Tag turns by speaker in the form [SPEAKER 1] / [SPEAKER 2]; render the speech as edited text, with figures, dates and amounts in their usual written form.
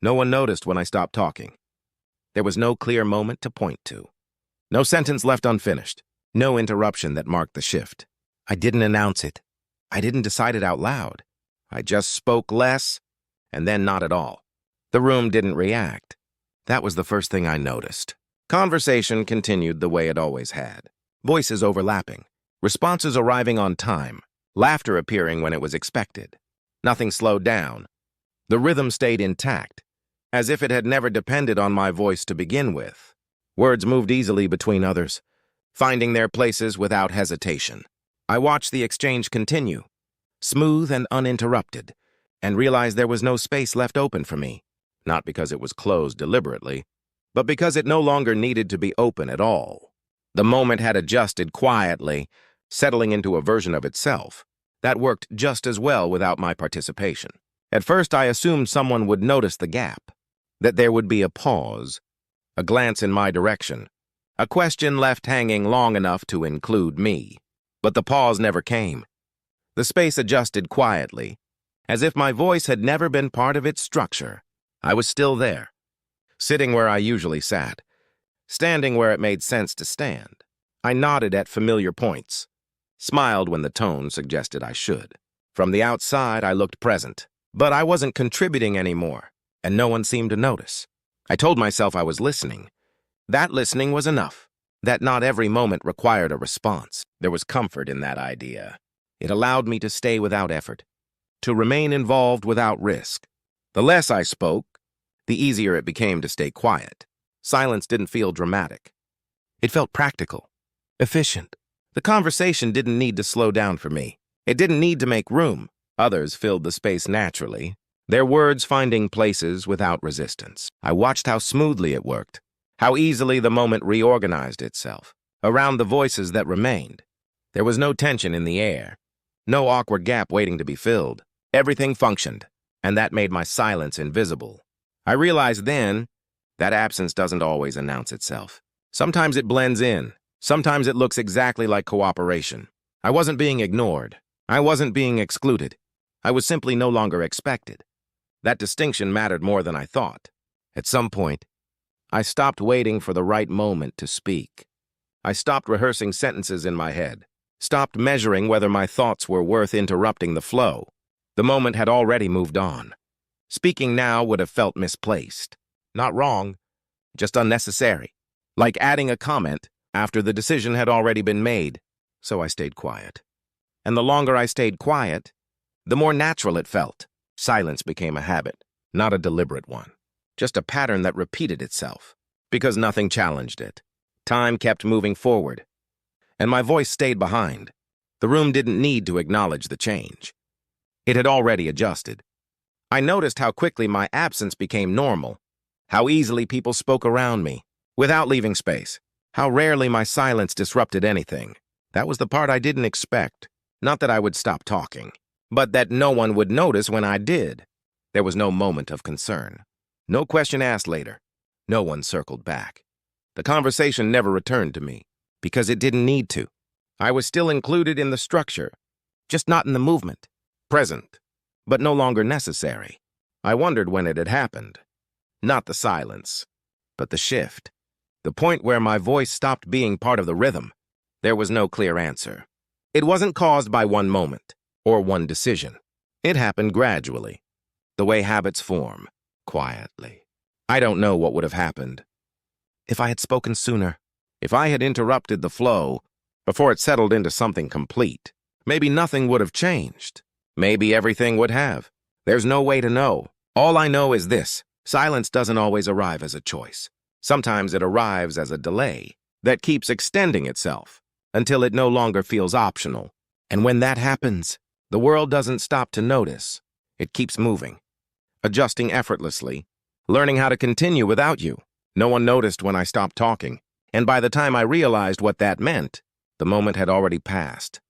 [SPEAKER 1] No one noticed when I stopped talking. There was no clear moment to point to. No sentence left unfinished. No interruption that marked the shift. I didn't announce it. I didn't decide it out loud. I just spoke less, and then not at all. The room didn't react. That was the first thing I noticed. Conversation continued the way it always had. Voices overlapping. Responses arriving on time. Laughter appearing when it was expected. Nothing slowed down. The rhythm stayed intact, as if it had never depended on my voice to begin with. Words moved easily between others, finding their places without hesitation. I watched the exchange continue, smooth and uninterrupted, and realized there was no space left open for me, not because it was closed deliberately, but because it no longer needed to be open at all. The moment had adjusted quietly, settling into a version of itself that worked just as well without my participation. At first, I assumed someone would notice the gap, that there would be a pause, a glance in my direction, a question left hanging long enough to include me. But the pause never came. The space adjusted quietly, as if my voice had never been part of its structure. I was still there, sitting where I usually sat, standing where it made sense to stand. I nodded at familiar points, smiled when the tone suggested I should. From the outside, I looked present, but I wasn't contributing anymore, and no one seemed to notice. I told myself I was listening. That listening was enough, that not every moment required a response. There was comfort in that idea. It allowed me to stay without effort, to remain involved without risk. The less I spoke, the easier it became to stay quiet. Silence didn't feel dramatic. It felt practical, efficient. The conversation didn't need to slow down for me. It didn't need to make room. Others filled the space naturally, their words finding places without resistance. I watched how smoothly it worked, how easily the moment reorganized itself around the voices that remained. There was no tension in the air, no awkward gap waiting to be filled. Everything functioned, and that made my silence invisible. I realized then that absence doesn't always announce itself. Sometimes it blends in. Sometimes it looks exactly like cooperation. I wasn't being ignored. I wasn't being excluded. I was simply no longer expected. That distinction mattered more than I thought. At some point, I stopped waiting for the right moment to speak. I stopped rehearsing sentences in my head, stopped measuring whether my thoughts were worth interrupting the flow. The moment had already moved on. Speaking now would have felt misplaced. Not wrong, just unnecessary. Like adding a comment after the decision had already been made. So I stayed quiet. And the longer I stayed quiet, the more natural it felt. Silence became a habit, not a deliberate one. Just a pattern that repeated itself, because nothing challenged it. Time kept moving forward, and my voice stayed behind. The room didn't need to acknowledge the change. It had already adjusted. I noticed how quickly my absence became normal, how easily people spoke around me, without leaving space, how rarely my silence disrupted anything. That was the part I didn't expect. Not that I would stop talking, but that no one would notice when I did. There was no moment of concern. No question asked later. No one circled back. The conversation never returned to me, because it didn't need to. I was still included in the structure, just not in the movement. Present, but no longer necessary. I wondered when it had happened. Not the silence, but the shift. The point where my voice stopped being part of the rhythm. There was no clear answer. It wasn't caused by one moment or one decision. It happened gradually, the way habits form, quietly. I don't know what would have happened if I had spoken sooner, if I had interrupted the flow before it settled into something complete. Maybe nothing would have changed. Maybe everything would have. There's no way to know. All I know is this: silence doesn't always arrive as a choice. Sometimes it arrives as a delay that keeps extending itself until it no longer feels optional. And when that happens, the world doesn't stop to notice. It keeps moving, adjusting effortlessly, learning how to continue without you. No one noticed when I stopped talking, and by the time I realized what that meant, the moment had already passed.